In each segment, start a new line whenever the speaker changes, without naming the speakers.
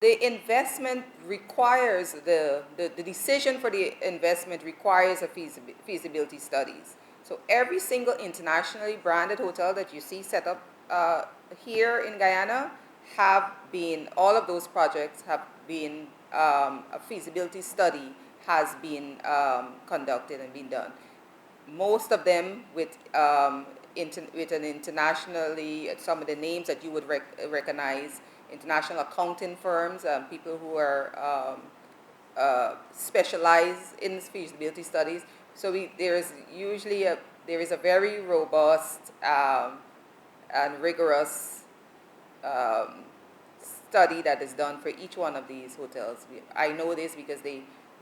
the investment requires, the decision for the investment requires a feasibility studies. So every single internationally branded hotel that you see set up here in Guyana all of those projects have been, a feasibility study has been conducted and been done. Most of them with an internationally, some of the names that you would recognize, international accounting firms, people who are specialized in feasibility studies. So there is a very robust and rigorous study that is done for each one of these hotels. I know this because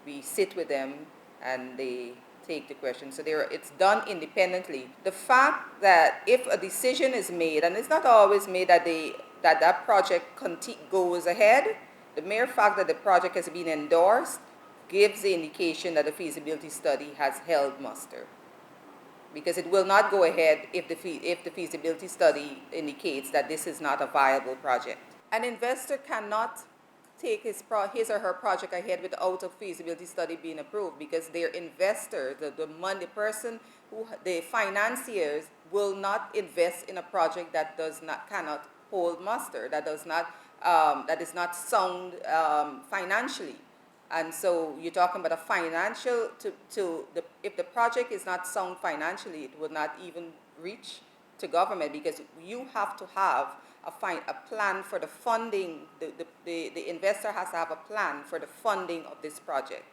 we sit with them and they take the question. So it's done independently. The fact that if a decision is made, and it's not always made that project goes ahead, the mere fact that the project has been endorsed gives the indication that the feasibility study has held muster. Because it will not go ahead if the feasibility study indicates that this is not a viable project. An investor cannot take his or her project ahead without a feasibility study being approved, because their investor, the financiers will not invest in a project that cannot hold muster, that is not sound financially. And so you're talking about a financial, if the project is not sound financially, it would not even reach to government, because you have to have a plan for the funding. The investor has to have a plan for the funding of this project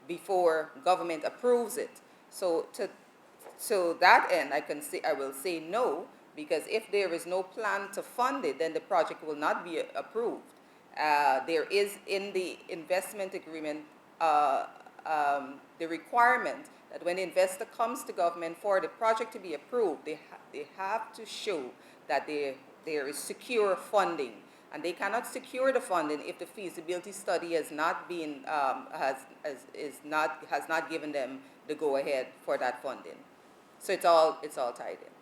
before government approves it. So to that end, I will say no, because if there is no plan to fund it, then the project will not be approved. There is in the investment agreement the requirement that when the investor comes to government for the project to be approved, they have to show that there is secure funding, and they cannot secure the funding if the feasibility study has not given them the go ahead for that funding. So it's all tied in.